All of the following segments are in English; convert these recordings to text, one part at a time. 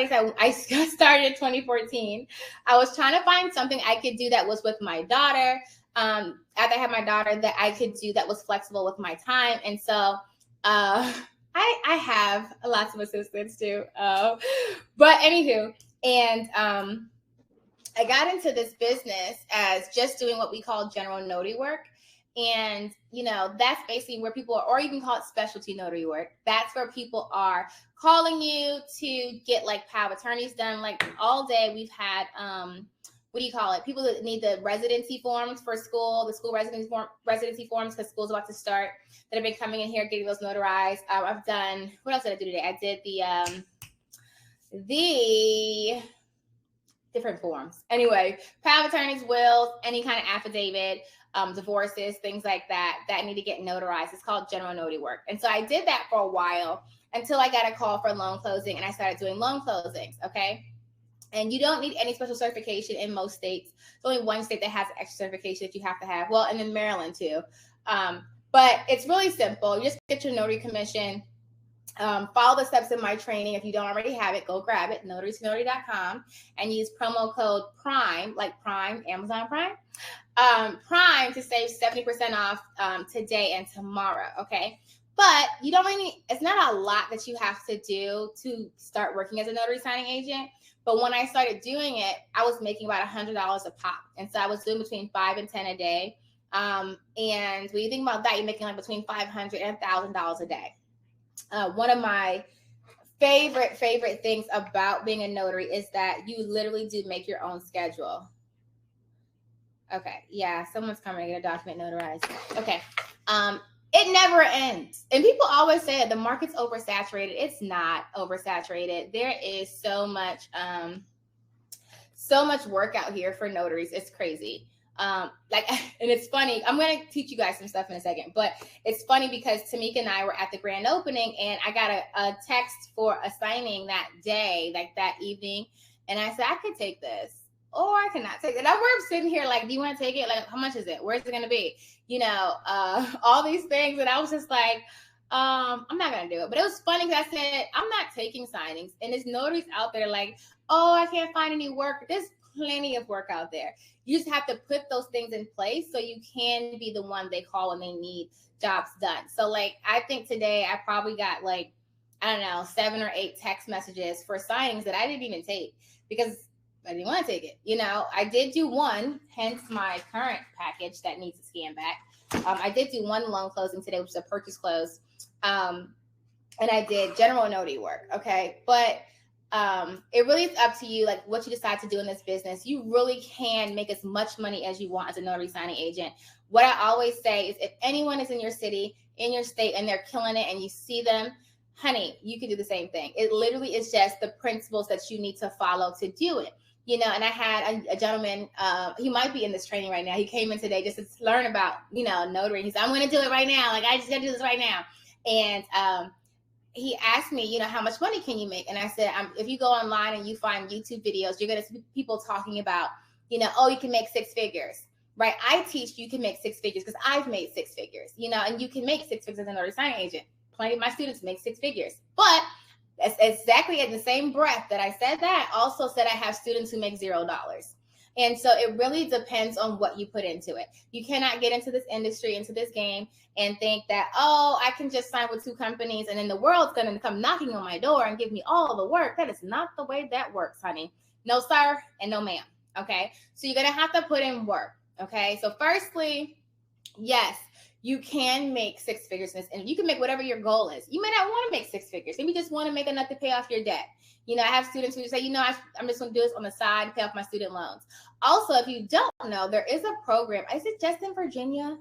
started, I started in 2014. I was trying to find something I could do that was with my daughter. After I had my daughter, that I could do that was flexible with my time. And so I have lots of assistants too. But anywho, and I got into this business as just doing what we call general notary work. And, you know, that's basically where people are, or you can call it specialty notary work. That's where people are calling you to get like power of attorneys done. Like all day we've had, what do you call it? People that need the residency forms for school, the school residency forms, because school's about to start, that have been coming in here, getting those notarized. I've done, what else did I do today? I did the different forms. Anyway, power of attorneys, wills, any kind of affidavit, divorces, things like that need to get notarized. It's called general notary work. And so I did that for a while until I got a call for loan closing, and I started doing loan closings. Okay. And you don't need any special certification in most states. There's only one state that has extra certification that you have to have. Well, and in Maryland too. But it's really simple. You just get your notary commission. Follow the steps in my training. If you don't already have it, go grab it, notarytonotary.com, and use promo code PRIME, like Prime, Amazon Prime, Prime, to save 70% off today and tomorrow, okay? But you don't really, it's not a lot that you have to do to start working as a notary signing agent. But when I started doing it, I was making about $100 a pop. And so I was doing between 5 and 10 a day. And when you think about that, you're making like between $500 and $1,000 a day. One of my favorite things about being a notary is that you literally do make your own schedule. Okay. Yeah. Someone's coming to get a document notarized. Okay. It never ends. And people always say that the market's oversaturated. It's not oversaturated. There is so much work out here for notaries. It's crazy. And it's funny. I'm going to teach you guys some stuff in a second, but it's funny because Tamika and I were at the grand opening, and I got a text for a signing that day, like that evening. And I said, I could take this, or I cannot take it. And we're sitting here like, do you want to take it? Like, how much is it? Where's it going to be? You know, all these things. And I was just like, I'm not going to do it. But it was funny because I said, I'm not taking signings. And there's notaries out there like, oh, I can't find any work. There's plenty of work out there. You just have to put those things in place so you can be the one they call when they need jobs done. So like, I think today I probably got like, I don't know, 7 or 8 text messages for signings that I didn't even take because I didn't want to take it. You know, I did do one, hence my current package that needs to scan back. I did do one loan closing today, which is a purchase close. And I did general notary work. Okay. But it really is up to you, like what you decide to do in this business. You really can make as much money as you want as a notary signing agent. What I always say is if anyone is in your city, in your state, and they're killing it and you see them, honey, you can do the same thing. It literally is just the principles that you need to follow to do it. You know, and I had a gentleman, he might be in this training right now. He came in today just to learn about, you know, notary. He said, I'm going to do it right now. Like, I just got to do this right now. And he asked me, you know, how much money can you make? And I said, if you go online and you find YouTube videos, you're going to see people talking about, you know, oh, you can make 6 figures, right? I teach you can make 6 figures because I've made 6 figures, you know, and you can make 6 figures as a notary signing agent. Plenty of my students make 6 figures, but that's exactly in the same breath that I said that, also said I have students who make $0. And so it really depends on what you put into it. You cannot get into this industry, into this game, and think that, oh, I can just sign with 2 companies and then the world's going to come knocking on my door and give me all the work. That is not the way that works, honey. No, sir, and no, ma'am. Okay. So you're going to have to put in work. Okay. So firstly, yes, you can make 6 figures in this, and you can make whatever your goal is. You may not want to make 6 figures. Maybe you just want to make enough to pay off your debt. You know, I have students who say, you know, I'm just going to do this on the side to pay off my student loans. Also, if you don't know, there is a program. Is it just in Virginia?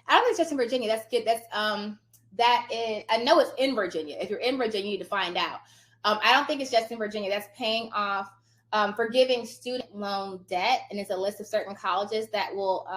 I don't think it's just in Virginia. That's good. That is, I know it's in Virginia. If you're in Virginia, you need to find out. I don't think it's just in Virginia. That's paying off, forgiving student loan debt. And it's a list of certain colleges that will,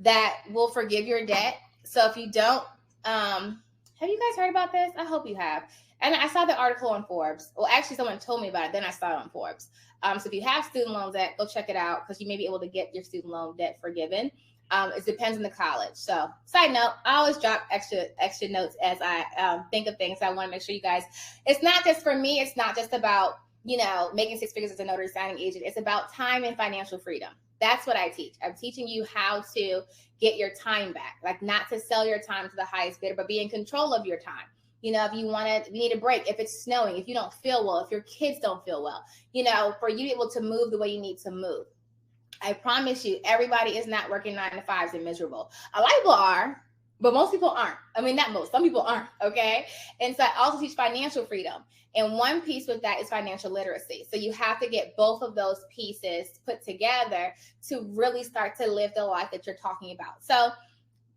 that will forgive your debt. So if you don't, have you guys heard about this? I hope you have. And I saw the article on Forbes. Well, actually, someone told me about it. Then I saw it on Forbes. So if you have student loan debt, go check it out because you may be able to get your student loan debt forgiven. It depends on the college. So side note, I always drop extra notes as I think of things. I want to make sure you guys, it's not just for me. It's not just about, making 6 figures as a notary signing agent. It's about time and financial freedom. That's what I teach. I'm teaching you how to get your time back, like not to sell your time to the highest bidder, but be in control of your time. If you need a break, if it's snowing, if you don't feel well, if your kids don't feel well, for you to be able to move the way you need to move. I promise you, everybody is not working 9 to 5s and miserable. A lot of people are, but most people aren't. I mean, not most, some people aren't, okay? And so I also teach financial freedom. And one piece with that is financial literacy. So you have to get both of those pieces put together to really start to live the life that you're talking about. So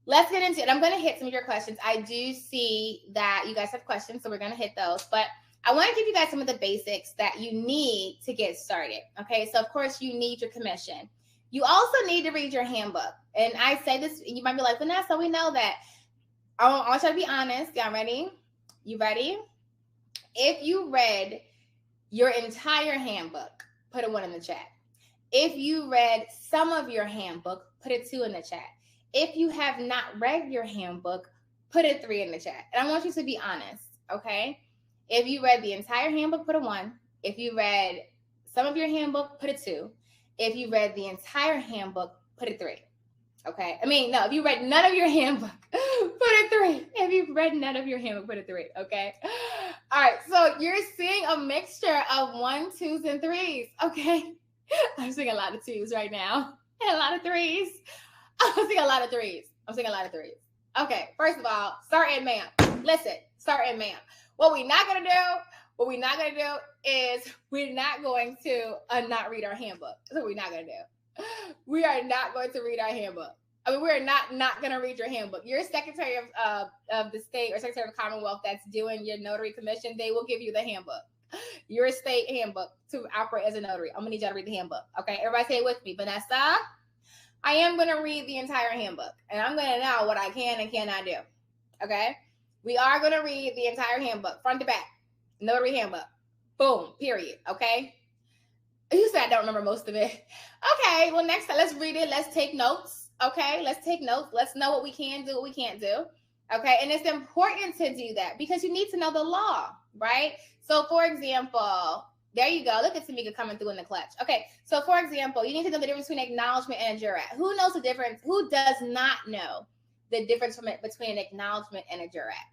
let's get into it. I'm going to hit some of your questions. I do see that you guys have questions, so we're going to hit those. But I want to give you guys some of the basics that you need to get started. Okay, so of course you need your commission. You also need to read your handbook. And I say this, you might be like, Vanessa, we know that. I want you to be honest. Y'all ready? You ready? If you read your entire handbook, put a 1 in the chat. If you read some of your handbook, put a 2 in the chat. If you have not read your handbook, put a 3 in the chat. And I want you to be honest, okay? If you read the entire handbook, put a 1. If you read some of your handbook, put a 2. If you read the entire handbook, put a 3. Okay? No, if you read none of your handbook, put a 3. If you've read none of your handbook, put a 3. Okay? All right. So you're seeing a mixture of 1s, 2s, and 3s. Okay? I'm seeing a lot of 2s right now and a lot of 3s. I'm seeing a lot of 3s. Okay. First of all, start and ma'am. Listen, start and ma'am. What we're not going to do is we're not going to not read our handbook. That's what we're not going to do. We are not going to read our handbook. We're not going to read your handbook. Your Secretary of the State or Secretary of the Commonwealth that's doing your notary commission, they will give you the handbook. Your state handbook to operate as a notary. I'm going to need y'all to read the handbook. Okay, everybody say it with me. Vanessa, I am going to read the entire handbook, and I'm going to know what I can and cannot do. Okay? We are going to read the entire handbook, front to back. Notary handbook. Boom, period. Okay? You said I don't remember most of it. Okay, well, next time, let's read it. Let's take notes. Okay? Let's take notes. Let's know what we can do, what we can't do. Okay? And it's important to do that because you need to know the law, right? So, for example, there you go. Look at Tamika coming through in the clutch. Okay, so for example, you need to know the difference between acknowledgement and a jurat. Who knows the difference? Who does not know the difference between an acknowledgement and a jurat?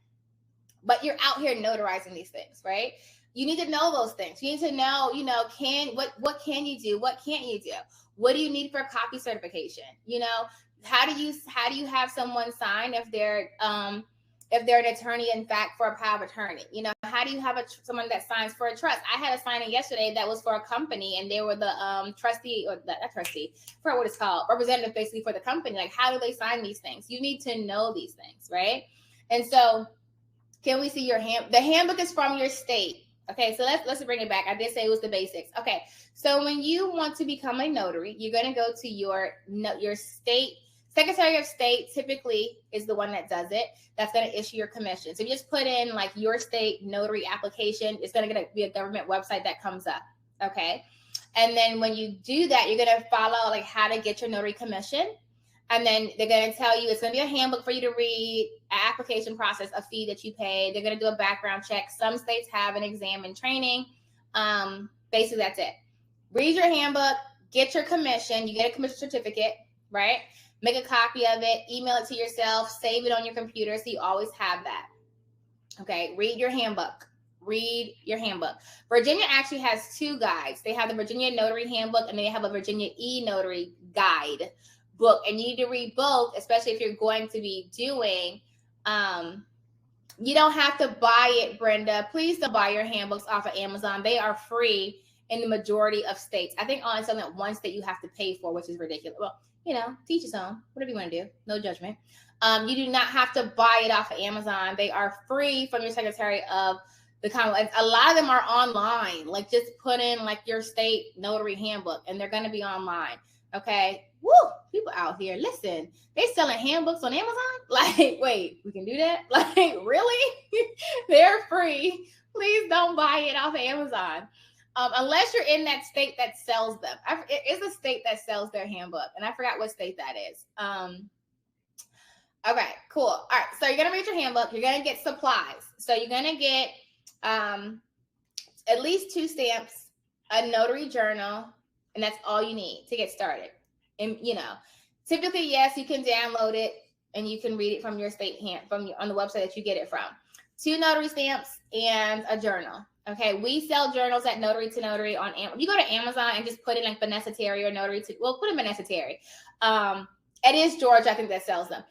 But you're out here notarizing these things, right? You need to know those things. You need to know, what can you do? What can't you do? What do you need for copy certification? How do you have someone sign if they're an attorney, in fact, for a power of attorney? How do you have someone that signs for a trust? I had a signing yesterday that was for a company, and they were the trustee, or not trustee, for what it's called, representative basically for the company. Like, how do they sign these things? You need to know these things, right? And so, can we see your the handbook is from your state. Okay, so let's bring it back. I did say it was the basics. Okay, so when you want to become a notary, you're going to go to your state. Secretary of State typically is the one that does it. That's going to issue your commission. So you just put in like your state notary application. It's going to be a government website that comes up. Okay. And then when you do that, you're going to follow like how to get your notary commission. And then they're going to tell you, it's going to be a handbook for you to read, an application process, a fee that you pay. They're going to do a background check. Some states have an exam and training. Basically, that's it. Read your handbook, get your commission. You get a commission certificate, right? Make a copy of it, email it to yourself, save it on your computer so you always have that. Okay, read your handbook. Read your handbook. Virginia actually has 2 guides. They have the Virginia Notary Handbook, and they have a Virginia e-Notary Guide book. And you need to read both, especially if you're going to be doing, you don't have to buy it, Brenda. Please don't buy your handbooks off of Amazon. They are free in the majority of states. I think only something that one state you have to pay for, which is ridiculous. Well, teach his own, whatever you want to do, no judgment. You do not have to buy it off of Amazon. They are free from your Secretary of the Commonwealth. A lot of them are online. Like, just put in like your state notary handbook, and they're going to be online. Okay. Woo! People out here, listen, they selling handbooks on Amazon? Like, wait, we can do that? Like, really? They're free. Please don't buy it off of Amazon. Unless you're in that state that sells them. It is a state that sells their handbook, and I forgot what state that is. Okay, cool. All right, so you're gonna read your handbook. You're gonna get supplies. So you're gonna get at least 2 stamps, a notary journal, and that's all you need to get started. And typically, yes, you can download it and you can read it from your state on the website that you get it from. 2 notary stamps and a journal. Okay, we sell journals at Notary to Notary on Amazon. You go to Amazon and just put in like Vanessa Terry or Notary to, put in Vanessa Terry. It is George, I think, that sells them.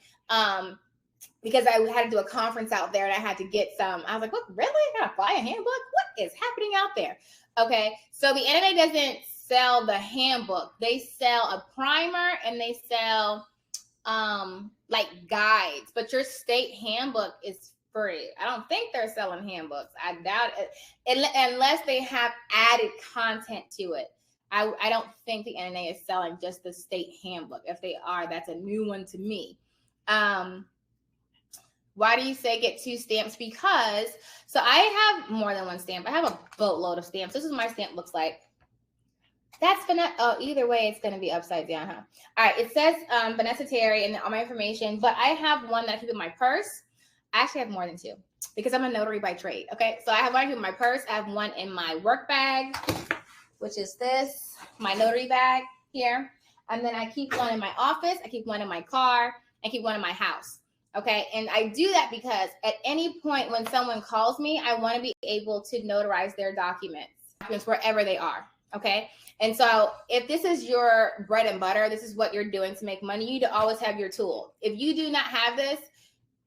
Because I had to do a conference out there and I had to get some. I was like, what, really? I gotta buy a handbook? What is happening out there? Okay, so the NNA doesn't sell the handbook. They sell a primer and they sell like guides, but your state handbook is free. I don't think they're selling handbooks. I doubt it, unless they have added content to it. I don't think the NNA is selling just the state handbook. If they are, that's a new one to me. Why do you say get 2 stamps? Because, so I have more than 1 stamp. I have a boatload of stamps. This is what my stamp looks like. That's Vanessa. Oh, either way, it's going to be upside down, huh? All right, it says Vanessa Terry and all my information, but I have one that I keep in my purse. I actually have more than 2 because I'm a notary by trade. Okay, so I have one I keep in my purse. I have one in my work bag, which is this, my notary bag here. And then I keep one in my office. I keep one in my car. I keep one in my house. Okay, and I do that because at any point when someone calls me, I want to be able to notarize their documents wherever they are. Okay, and so if this is your bread and butter, this is what you're doing to make money, you need to always have your tool. If you do not have this,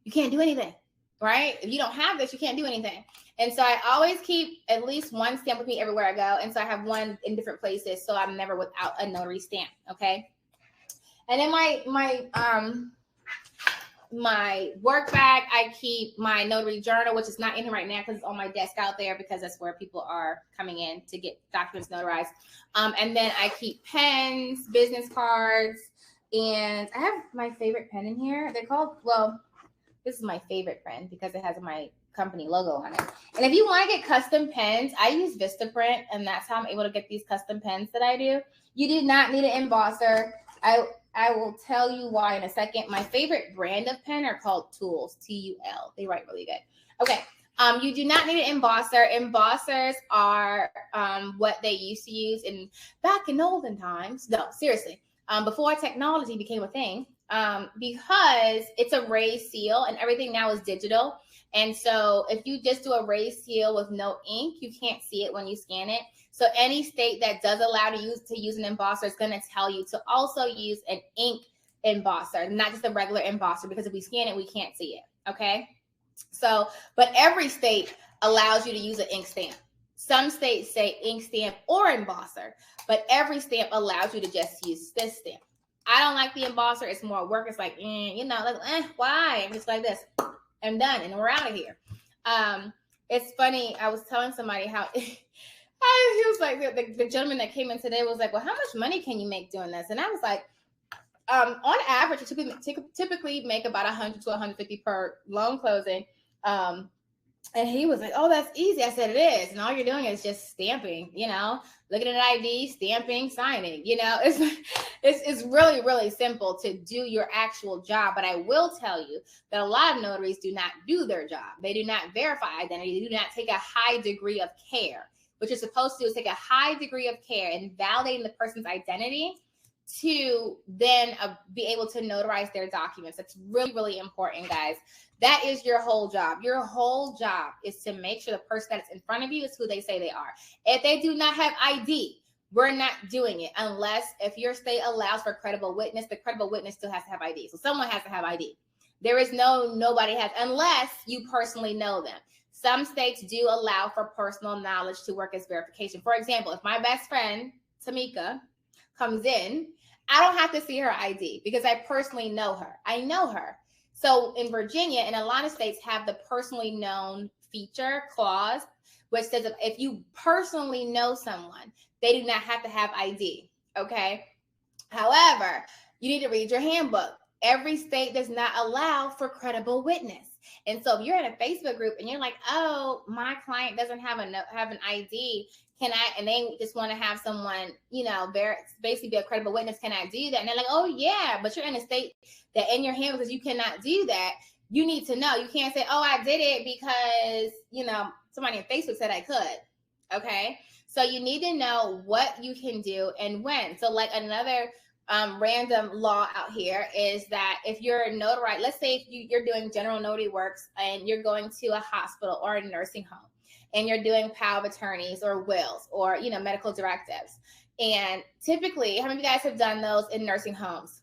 you can't do anything, right? If you don't have this, you can't do anything. And so I always keep at least 1 stamp with me everywhere I go. And so I have one in different places, so I'm never without a notary stamp. Okay, and in my work bag, I keep my notary journal, which is not in here right now because it's on my desk out there because that's where people are coming in to get documents notarized. And then I keep pens, business cards, and I have my favorite pen in here. They're called, this is my favorite pen because it has my company logo on it. And if you want to get custom pens, I use Vistaprint, and that's how I'm able to get these custom pens that I do. You do not need an embosser. I will tell you why in a second. My favorite brand of pen are called Tools, T-U-L. They write really good. Okay. You do not need an embosser. Embossers are what they used to use back in olden times. No, seriously. Before technology became a thing, because it's a raised seal and everything now is digital. And so if you just do a raised seal with no ink, you can't see it when you scan it. So any state that does allow to use an embosser is going to tell you to also use an ink embosser, not just a regular embosser, because if we scan it, we can't see it. Okay. So, but every state allows you to use an ink stamp. Some states say ink stamp or embosser, but every stamp allows you to just use this stamp. I don't like the embosser. It's more work. It's like, why? I'm just like this. I'm done and we're out of here. It's funny. I was telling somebody how he was like, the gentleman that came in today was like, well, how much money can you make doing this? And I was like, on average, you typically make about 100 to 150 per loan closing. And he was like, oh, that's easy. I said, it is. And all you're doing is just stamping, looking at an ID, stamping, signing, it's really, really simple to do your actual job. But I will tell you that a lot of notaries do not do their job. They do not verify identity. They do not take a high degree of care. What you're supposed to do is take a high degree of care in validating the person's identity to then be able to notarize their documents. That's really, really important, guys. That is your whole job. Your whole job is to make sure the person that's in front of you is who they say they are. If they do not have ID, we're not doing it unless if your state allows for credible witness, the credible witness still has to have ID. So someone has to have ID. There is nobody has, unless you personally know them. Some states do allow for personal knowledge to work as verification. For example, if my best friend, Tamika, comes in, I don't have to see her ID because I personally know her. I know her. So in Virginia and a lot of states have the personally known feature clause, which says if you personally know someone, they do not have to have ID. Okay. However, you need to read your handbook. Every state does not allow for credible witness. And so if you're in a Facebook group and you're like, oh, my client doesn't have an ID, can I, and they just want to have someone, basically be a credible witness, can I do that? And they're like, oh yeah, but you're in a state that in your hand because you cannot do that. You need to know. You can't say, oh, I did it because, somebody on Facebook said I could. Okay. So you need to know what you can do and when. So like another random law out here is that if you're a notary, let's say if you're doing general notary works and you're going to a hospital or a nursing home and you're doing power of attorneys or wills or, medical directives. And typically, how many of you guys have done those in nursing homes?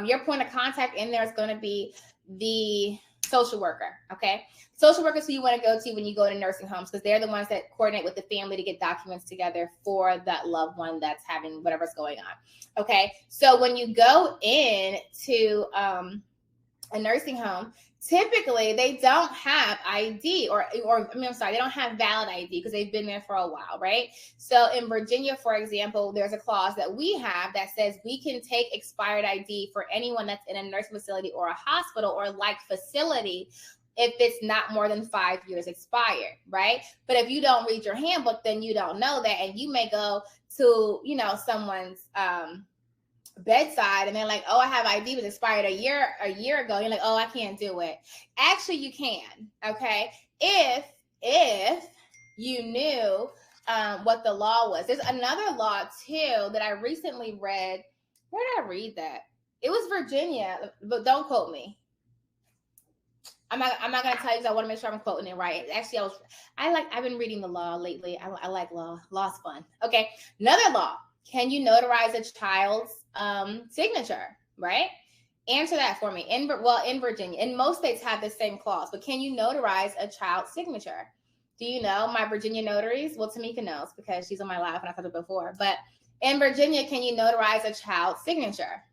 Your point of contact in there is going to be the social worker, okay? Social workers who you want to go to when you go to nursing homes, because they're the ones that coordinate with the family to get documents together for that loved one that's having whatever's going on, okay? So when you go in to a nursing home, typically they don't have ID they don't have valid ID because they've been there for a while, right? So in Virginia, for example, there's a clause that we have that says we can take expired ID for anyone that's in a nursing facility or a hospital or like facility if it's not more than 5 years expired, right? But if you don't read your handbook, then you don't know that, and you may go to, someone's bedside and they're like, oh, I have ID, was expired a year ago. You're like, oh, I can't do it. Actually, you can, okay? If you knew what the law was. There's another law too that I recently read. Where did I read that? It was Virginia, but don't quote me. I'm not gonna tell you because I want to make sure I'm quoting it right. Actually, I've been reading the law lately. I like law. Law's fun. Okay, another law. Can you notarize a child's signature, right? Answer that for me. In Virginia, and most states have the same clause, but can you notarize a child's signature? Do you know my Virginia notaries? Well, Tamika knows because she's on my live and I told her before. But in Virginia, can you notarize a child's signature?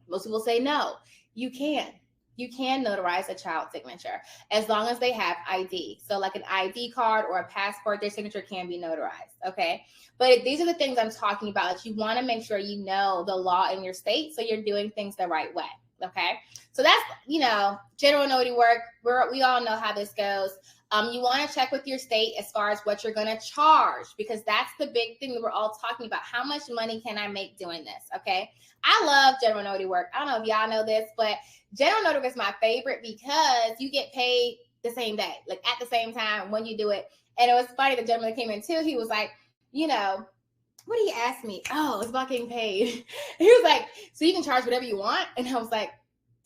Most people say no. You can. You can notarize a child's signature as long as they have ID. So like an ID card or a passport, their signature can be notarized, okay? But these are the things I'm talking about that you want to make sure you know the law in your state so you're doing things the right way, okay? So that's, general notary work. We all know how this goes. You want to check with your state as far as what you're going to charge, because that's the big thing that we're all talking about. How much money can I make doing this, okay? I love general notary work. I don't know if y'all know this, but general notary work is my favorite because you get paid the same day, like at the same time when you do it. And it was funny, the gentleman that came in too, he was like, what did he ask me? Oh, it's about getting paid. He was like, so you can charge whatever you want? And I was like,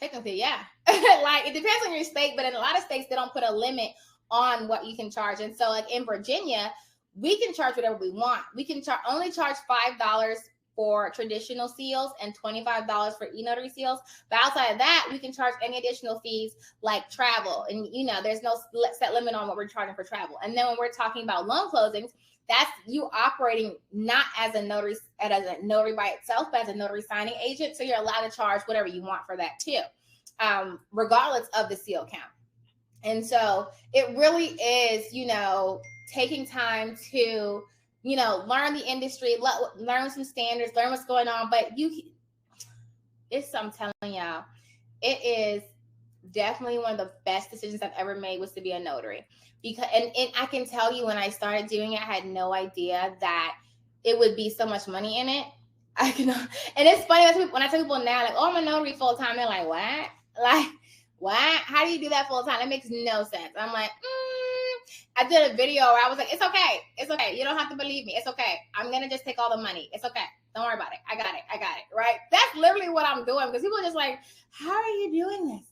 technically, yeah. Like, it depends on your state, but in a lot of states, they don't put a limit on what you can charge. And so like in Virginia, we can charge whatever we want. We can only charge $5 for traditional seals and $25 for e-notary seals. But outside of that, we can charge any additional fees like travel. And, there's no set limit on what we're charging for travel. And then when we're talking about loan closings, that's you operating not as a notary by itself, but as a notary signing agent. So you're allowed to charge whatever you want for that too, regardless of the seal count. And so it really is, taking time to, learn the industry, learn some standards, learn what's going on. But I'm telling y'all, it is definitely one of the best decisions I've ever made was to be a notary. Because, and I can tell you when I started doing it, I had no idea that it would be so much money in it. And it's funny when I tell people now, like, oh, I'm a notary full time. They're like, what? Like, what? How do you do that full time? That makes no sense. I'm like, I did a video where I was like, it's okay. It's okay. You don't have to believe me. It's okay. I'm going to just take all the money. It's okay. Don't worry about it. I got it. Right? That's literally what I'm doing, because people are just like, how are you doing this?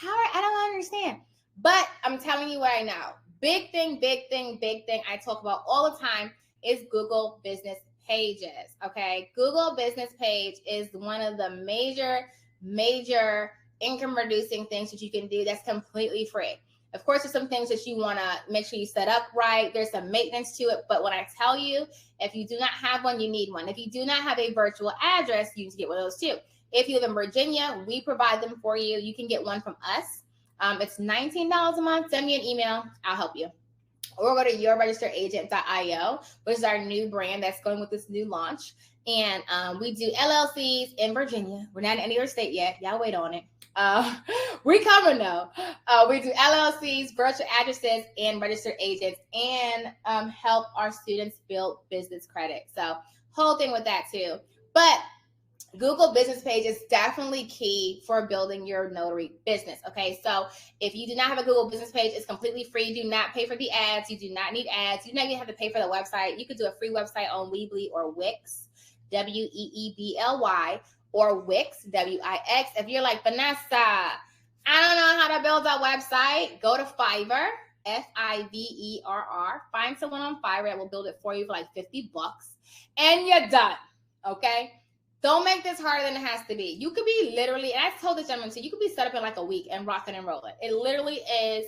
I don't understand. But I'm telling you what I know. Big thing I talk about all the time is Google business pages. Okay. Google business page is one of the major income reducing things that you can do that's completely free. Of course, there's some things that you want to make sure you set up right. There's some maintenance to it. But when I tell you, if you do not have one, you need one. If you do not have a virtual address, you need to get one of those too. If you live in Virginia, we provide them for you. You can get one from us. It's $19 a month. Send me an email. I'll help you. Or go to yourregisteredagent.io, which is our new brand that's going with this new launch. And we do LLCs in Virginia. We're not in any other state yet. Y'all wait on it. We cover no. We do LLCs, virtual addresses, and registered agents, and help our students build business credit. So whole thing with that too. But Google business page is definitely key for building your notary business. Okay, so if you do not have a Google business page, it's completely free. You do not pay for the ads. You do not need ads. You do not even have to pay for the website. You could do a free website on Weebly or Wix, Weebly, or Wix, Wix. If you're like, Vanessa, I don't know how to build a website, go to Fiverr, Fiverr. Find someone on Fiverr that will build it for you for like $50, and you're done. Okay. Don't make this harder than it has to be. You could be literally, and I told this gentleman too, you could be set up in like a week and rocking and rolling. It literally is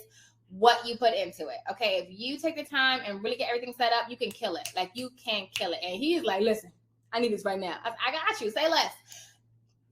what you put into it. Okay. If you take the time and really get everything set up, you can kill it. Like you can kill it. And he's like, listen, I need this right now. I got you. Say less.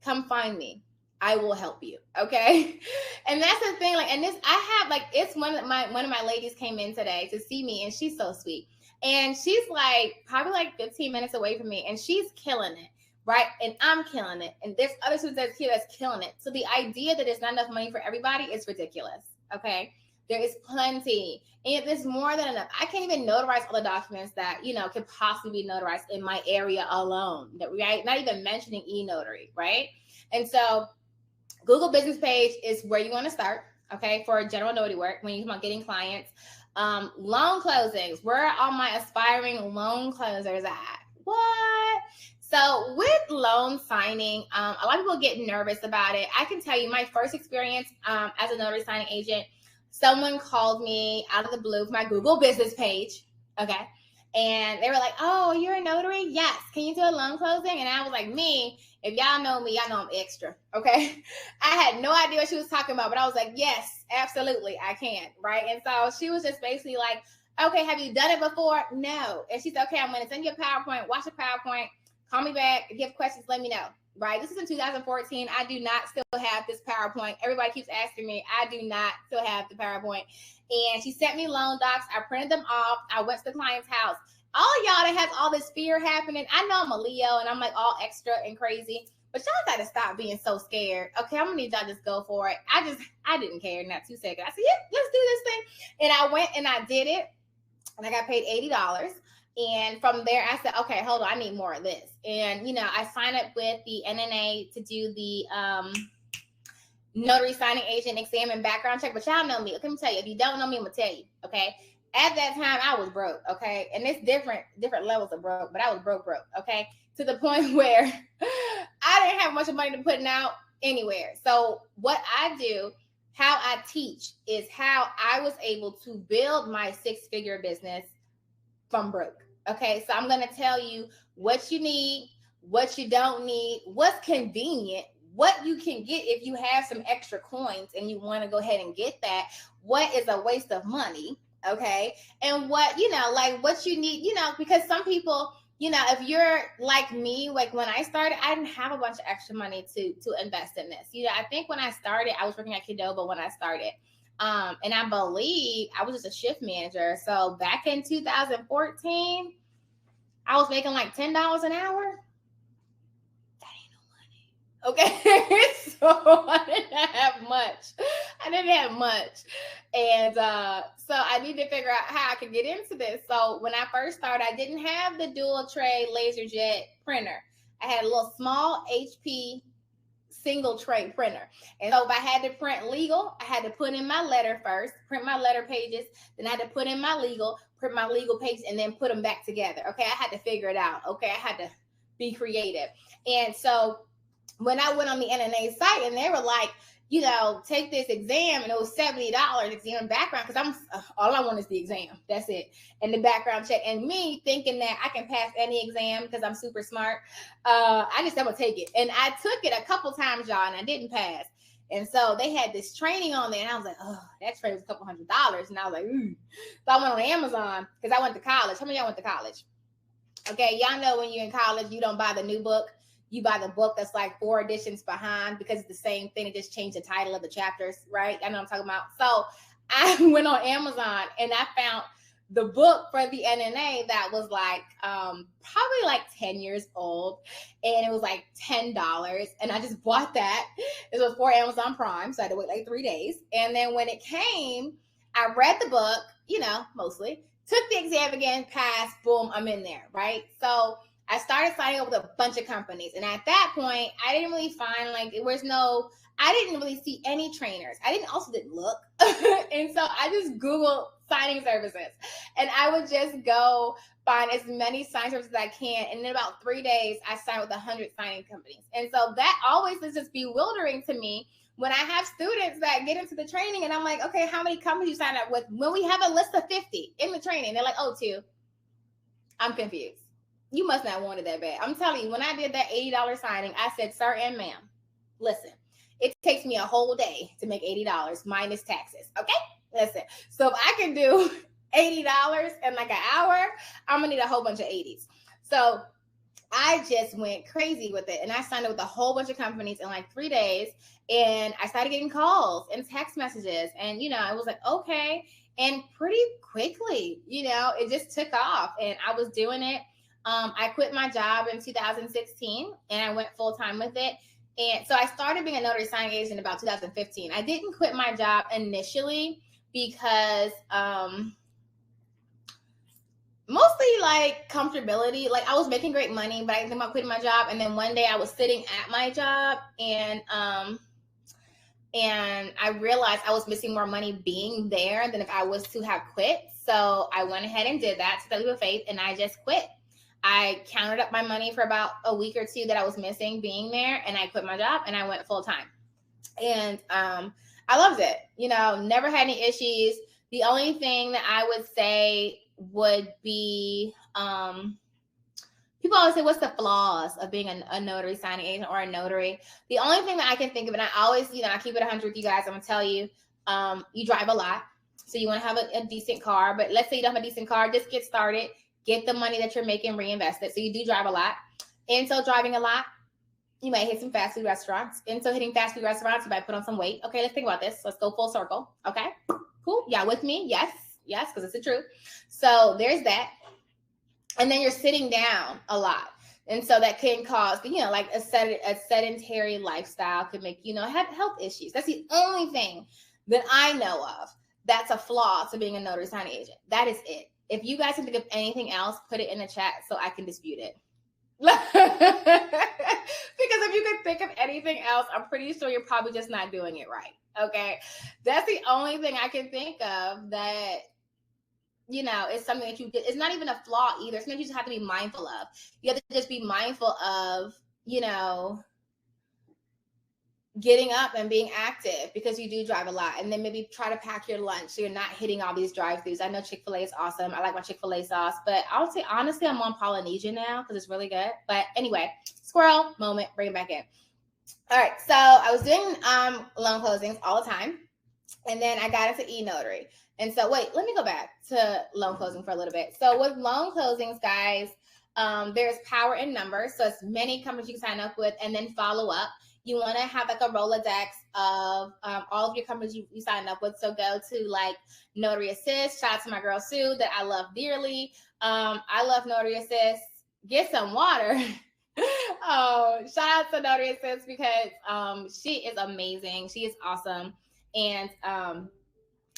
Come find me. I will help you. Okay. And that's the thing. Like, and this, I have like, it's one of my ladies came in today to see me, and she's so sweet. And she's like, probably like 15 minutes away from me, and she's killing it. Right. And I'm killing it. And there's other students that's here that's killing it. So the idea that there's not enough money for everybody is ridiculous. Okay. There is plenty. And there's more than enough. I can't even notarize all the documents that, could possibly be notarized in my area alone. Right? Not even mentioning e-notary. Right. And so Google business page is where you want to start. Okay. For general notary work, when you come on getting clients, loan closings, where are all my aspiring loan closers at? What? So with loan signing, a lot of people get nervous about it. I can tell you my first experience as a notary signing agent, someone called me out of the blue for my Google business page. Okay. And they were like, oh, you're a notary? Yes. Can you do a loan closing? And I was like, if y'all know me, y'all know I'm extra. Okay. I had no idea what she was talking about, but I was like, yes, absolutely, I can. Right. And so she was just basically like, okay, have you done it before? No. And she said, okay, I'm going to send you a PowerPoint, watch the PowerPoint. Call me back. If you have questions, let me know. Right? This is in 2014. I do not still have this PowerPoint. Everybody keeps asking me. I do not still have the PowerPoint. And she sent me loan docs. I printed them off. I went to the client's house. All y'all that has all this fear happening. I know I'm a Leo and I'm like all extra and crazy, but y'all got to stop being so scared. Okay, I'm gonna need y'all to just go for it. I didn't care. Not 2 seconds. I said, yeah, let's do this thing. And I went and I did it, and I got paid $80. And from there, I said, okay, hold on, I need more of this. And, I signed up with the NNA to do the notary signing agent exam and background check. But y'all know me. Let me tell you, if you don't know me, I'm going to tell you, okay? At that time, I was broke, okay? And it's different levels of broke, but I was broke, okay? To the point where I didn't have much money to put out anywhere. So what I do, how I teach, is how I was able to build my 6-figure business from broke. Okay, so I'm going to tell you what you need, what you don't need, what's convenient, what you can get if you have some extra coins and you want to go ahead and get that, what is a waste of money, okay, and what, like what you need, because some people, if you're like me, like when I started, I didn't have a bunch of extra money to invest in this. I think when I started, I was working at Qdoba when I started. And I believe I was just a shift manager. So back in 2014, I was making like $10 an hour. That ain't no money. Okay. So I didn't have much. And so I need to figure out how I could get into this. So when I first started, I didn't have the dual tray LaserJet printer. I had a little small HP single tray printer. And so if I had to print legal, I had to put in my letter first, print my letter pages, then I had to put in my legal, print my legal pages, and then put them back together. Okay, I had to figure it out. Okay, I had to be creative. And so when I went on the NNA site and they were like, take this exam, and it was $70 exam and background, because all I want is the exam. That's it. And the background check. And me thinking that I can pass any exam because I'm super smart. I'm gonna take it. And I took it a couple times, y'all, and I didn't pass. And so they had this training on there, and I was like, oh, that training was a couple $100. And I was like, ooh. So I went on Amazon because I went to college. How many of y'all went to college? Okay, y'all know when you're in college, you don't buy the new book. You buy the book that's like 4 editions behind because it's the same thing. It just changed the title of the chapters, right? I know what I'm talking about. So I went on Amazon and I found the book for the NNA that was like probably like 10 years old, and it was like $10, and I just bought that. It was for Amazon Prime, so I had to wait like 3 days. And then when it came, I read the book, mostly, took the exam again, passed, boom, I'm in there, right? So I started signing up with a bunch of companies, and at that point I didn't really find, like, I didn't really see any trainers. I didn't look. And so I just Googled signing services, and I would just go find as many signing services as I can. And in about 3 days, I signed with 100 signing companies. And so that always is just bewildering to me when I have students that get into the training, and I'm like, okay, how many companies you sign up with? When we have a list of 50 in the training, they're like, oh, 2. I'm confused. You must not want it that bad. I'm telling you, when I did that $80 signing, I said, sir and ma'am, listen, it takes me a whole day to make $80 minus taxes. Okay? Listen. So if I can do $80 in like an hour, I'm going to need a whole bunch of 80s. So I just went crazy with it. And I signed up with a whole bunch of companies in like 3 days. And I started getting calls and text messages. And, I was like, okay. And pretty quickly, it just took off. And I was doing it. I quit my job in 2016 and I went full time with it. And so I started being a notary signing agent in about 2015. I didn't quit my job initially because mostly like comfortability. Like, I was making great money, but I didn't think about quitting my job. And then one day I was sitting at my job and I realized I was missing more money being there than if I was to have quit. So I went ahead and did that, took that leap of faith, and I just quit. I counted up my money for about a week or two that I was missing being there, and I quit my job and I went full time. And I loved it. Never had any issues. The only thing that I would say would be, people always say, what's the flaws of being a notary signing agent or a notary? The only thing that I can think of, and I always, I keep it 100 with you guys, I'm going to tell you, you drive a lot. So you want to have a decent car, but let's say you don't have a decent car, just get started. Get the money that you're making reinvested. So you do drive a lot. And so driving a lot, you might hit some fast food restaurants. And so hitting fast food restaurants, you might put on some weight. Okay, let's think about this. Let's go full circle. Okay, cool. Yeah, with me? Yes, because it's the truth. So there's that. And then you're sitting down a lot. And so that can cause, like a sedentary lifestyle could make, have health issues. That's the only thing that I know of that's a flaw to being a notary signing agent. That is it. If you guys can think of anything else, put it in the chat so I can dispute it. Because if you can think of anything else, I'm pretty sure you're probably just not doing it right. Okay. That's the only thing I can think of that, is something that it's not even a flaw either. It's something you just have to be mindful of. You have to just be mindful of, getting up and being active because you do drive a lot, and then maybe try to pack your lunch so you're not hitting all these drive-thrus. I know Chick-fil-A is awesome. I like my Chick-fil-A sauce, but I would say honestly I'm on Polynesian now because it's really good. But anyway, squirrel moment, bring it back in. All right, so I was doing loan closings all the time, and then I got into e-notary. And so wait, let me go back to loan closing for a little bit. So with loan closings, guys, there's power in numbers. So it's many companies you can sign up with and then follow up. You want to have like a Rolodex of all of your companies you signed up with. So go to like Notary Assist. Shout out to my girl Sue that I love dearly. I love Notary Assist. Get some water. Shout out to Notary Assist because she is amazing. She is awesome. And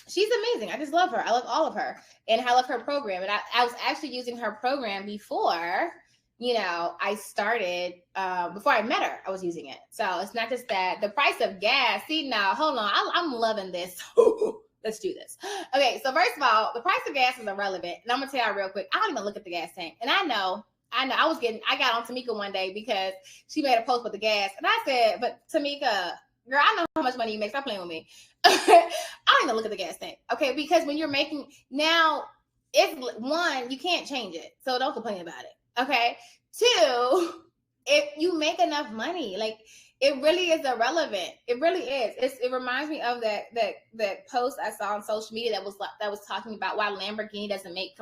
she's amazing. I just love her. I love all of her. And I love her program. And I was actually using her program before I started, before I met her, I was using it. So it's not just that. The price of gas. See, now, hold on. I'm loving this. Let's do this. Okay, so first of all, the price of gas is irrelevant. And I'm going to tell you real quick. I don't even look at the gas tank. And I got on Tamika one day because she made a post with the gas. And I said, but Tamika, girl, I know how much money you make. Stop playing with me. I don't even look at the gas tank. Okay, because when you're making, now, it's one, you can't change it. So don't complain about it. Okay. 2, if you make enough money, like it really is irrelevant. It really is. It reminds me of that post I saw on social media that was talking about why Lamborghini doesn't make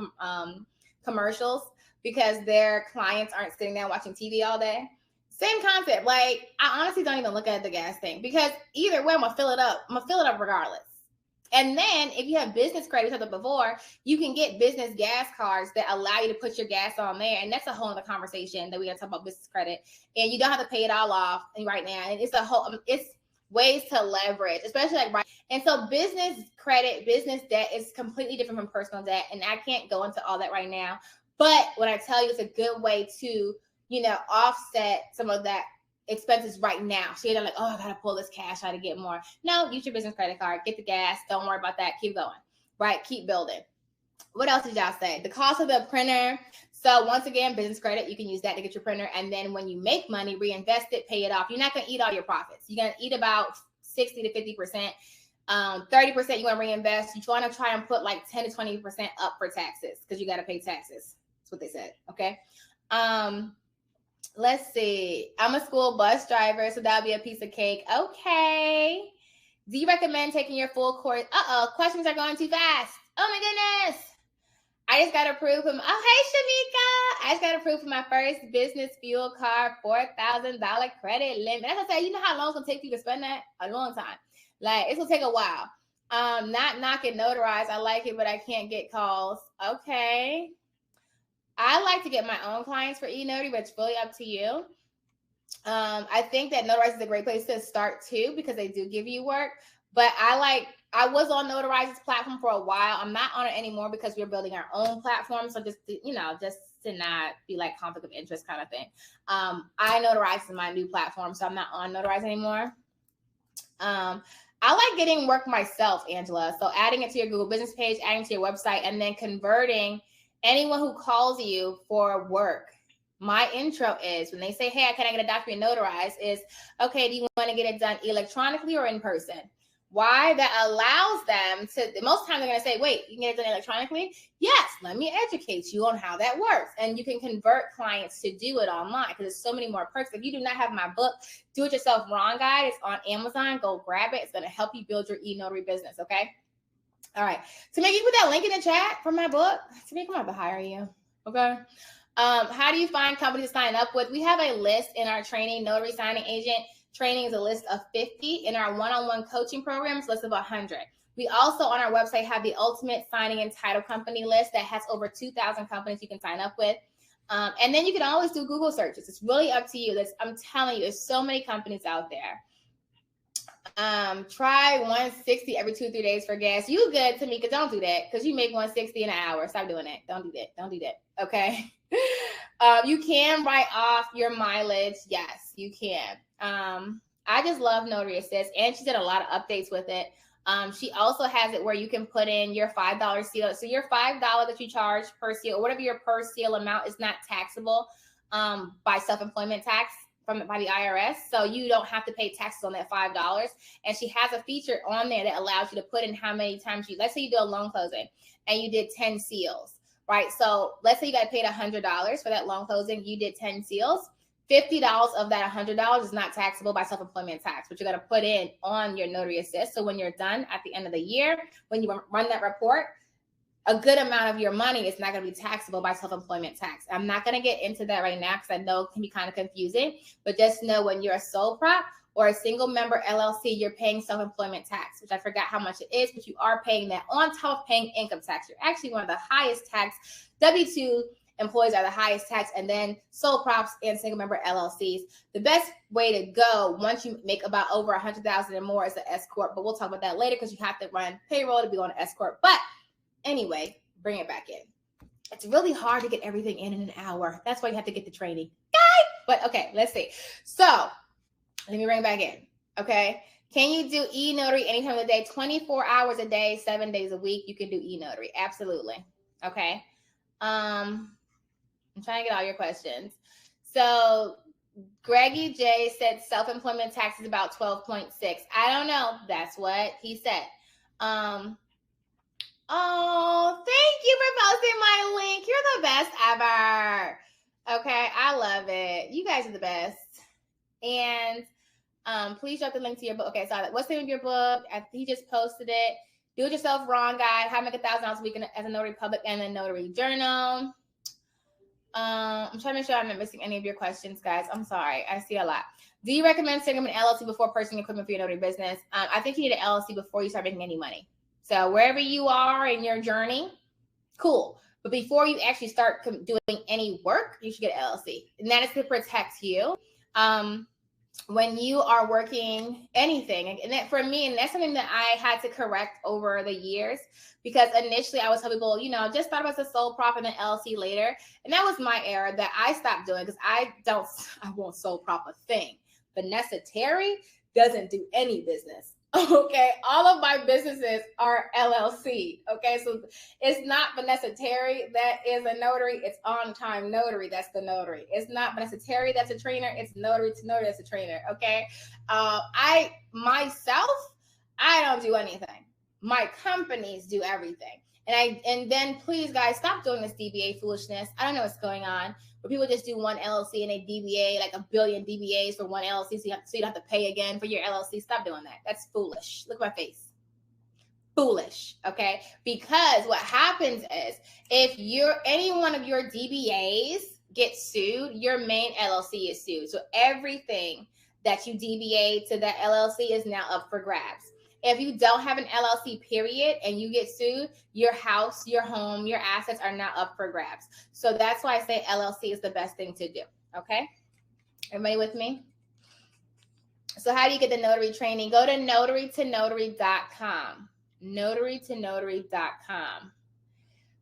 commercials because their clients aren't sitting there watching TV all day. Same concept. Like I honestly don't even look at the gas tank because either way I'm gonna fill it up. I'm gonna fill it up regardless. And then if you have business credit, we talked about before, you can get business gas cards that allow you to put your gas on there. And that's a whole other conversation that we're going to talk about business credit. And you don't have to pay it all off right now. And it's ways to leverage, especially like right. And so business credit, business debt is completely different from personal debt. And I can't go into all that right now. But what I tell you, it's a good way to, offset some of that expenses right now. So you're not like, oh, I gotta pull this cash out to get more. No, use your business credit card, get the gas. Don't worry about that. Keep going, right? Keep building. What else did y'all say? The cost of the printer. So once again, business credit, you can use that to get your printer. And then when you make money, reinvest it, pay it off. You're not gonna eat all your profits. You're gonna eat about 60 to 50%. 30% you want to reinvest. You want to try and put like 10 to 20% up for taxes because you got to pay taxes. That's what they said. Okay. Let's see. I'm a school bus driver, so that'll be a piece of cake. Okay. Do you recommend taking your full course? Questions are going too fast. Oh my goodness. I just got approved from, hey Shamika. I just got approved for my first business fuel card, $4,000 credit limit. That's what I say, you know how long it's gonna take you to spend that? A long time. Like it's gonna take a while. Not knocking Notarize. I like it, but I can't get calls. Okay. I like to get my own clients for eNotary, but it's really up to you. I think that Notarize is a great place to start too, because they do give you work. But I was on Notarize's platform for a while. I'm not on it anymore because we're building our own platform. So just to not be like conflict of interest kind of thing. I Notarize is my new platform, so I'm not on Notarize anymore. I like getting work myself, Angela. So adding it to your Google business page, adding to your website, and then converting anyone who calls you for work. My intro is when they say, hey, can I get a document notarized? Is, okay, do you want to get it done electronically or in person? Why? That allows them to, most times they're going to say, wait, you can get it done electronically? Yes, let me educate you on how that works. And you can convert clients to do it online because there's so many more perks. If you do not have my book, Do It Yourself Wrong Guide, it's on Amazon. Go grab it. It's going to help you build your eNotary business, okay? All right. Tamika, you put that link in the chat for my book. Tamika, I'm about to hire you, okay? How do you find companies to sign up with? We have a list in our training. Notary Signing Agent training is a list of 50. In our one-on-one coaching program, it's a list of 100. We also on our website have the Ultimate Signing and Title Company list that has over 2,000 companies you can sign up with. And then you can always do Google searches. It's really up to you. I'm telling you, there's so many companies out there. Try 160 every 2 or 3 days for gas. You good, Tamika? Don't do that because you make 160 in an hour. Stop doing that. Don't do that. Don't do that. Okay. You can write off your mileage. Yes, you can. I just love Notary Assist, and she did a lot of updates with it. She also has it where you can put in your $5 seal. So your $5 that you charge per seal, or whatever your per seal amount, is not taxable by self-employment tax by the IRS. So you don't have to pay taxes on that $5. And she has a feature on there that allows you to put in how many times let's say you do a loan closing and you did 10 seals, right? So let's say you got paid $100 for that loan closing. You did 10 seals. $50 of that $100 is not taxable by self-employment tax, but you got to put in on your Notary Assist. So when you're done at the end of the year, when you run that report, a good amount of your money is not going to be taxable by self-employment tax. I'm not going to get into that right now because I know it can be kind of confusing, but just know when you're a sole prop or a single member LLC, you're paying self-employment tax, which I forgot how much it is, but you are paying that on top of paying income tax. You're actually one of the highest tax. W-2 employees are the highest tax, and then sole props and single member LLCs. The best way to go once you make about over 100,000 and more is the S Corp, but we'll talk about that later because you have to run payroll to be on an S Corp. But anyway, bring it back in. It's really hard to get everything in an hour. That's why you have to get the training. Guys! But okay, let's see. So let me bring it back in. Okay. Can you do eNotary anytime of the day? 24 hours a day, 7 days a week, you can do eNotary. Absolutely. Okay. I'm trying to get all your questions. So Greggy J said self-employment tax is about 12.6. I don't know. That's what he said. Oh, thank you for posting my link. You're the best ever. Okay, I love it. You guys are the best. And please drop the link to your book. Okay, so what's the name of your book? He just posted it. Do It Yourself Wrong Guide, How to Make $1,000 a Week as a Notary Public, and the Notary Journal. I'm trying to make sure I'm not missing any of your questions, guys. I'm sorry. I see a lot. Do you recommend setting up an LLC before purchasing equipment for your notary business? I think you need an LLC before you start making any money. So wherever you are in your journey, cool. But before you actually start doing any work, you should get an LLC. And that is to protect you. When you are working anything, and that for me, and that's something that I had to correct over the years, because initially I was telling people, just thought about the sole prop and the LLC later. And that was my error that I stopped doing, because I won't sole prop a thing. Vanessa Terry doesn't do any business. Okay, all of my businesses are LLC. Okay, so it's not Vanessa Terry that is a notary. It's On Time Notary. That's the notary. It's not Vanessa Terry that's a trainer. It's Notary to Notary that's a trainer. Okay, I don't do anything. My companies do everything. And then please, guys, stop doing this DBA foolishness. I don't know what's going on, but people just do one LLC and they DBA like a billion DBAs for one LLC, so you don't have to pay again for your LLC. Stop doing that. That's foolish. Look at my face. Foolish, okay? Because what happens is, if any one of your DBAs gets sued, your main LLC is sued. So everything that you DBA to that LLC is now up for grabs. If you don't have an LLC period and you get sued, your house, your home, your assets are now up for grabs. So that's why I say LLC is the best thing to do. Okay? Everybody with me? So how do you get the notary training? Go to notarytonotary.com. Notarytonotary.com.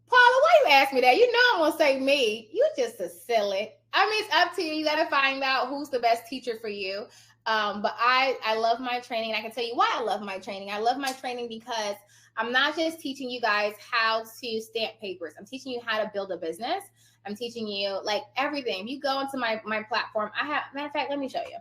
Paula, why you ask me that? You know I'm going to say me. You just a silly. I mean, it's up to you. You got to find out who's the best teacher for you. But I love my training. I can tell you why I love my training. I love my training because I'm not just teaching you guys how to stamp papers. I'm teaching you how to build a business. I'm teaching you like everything. If you go into my platform, matter of fact, let me show you.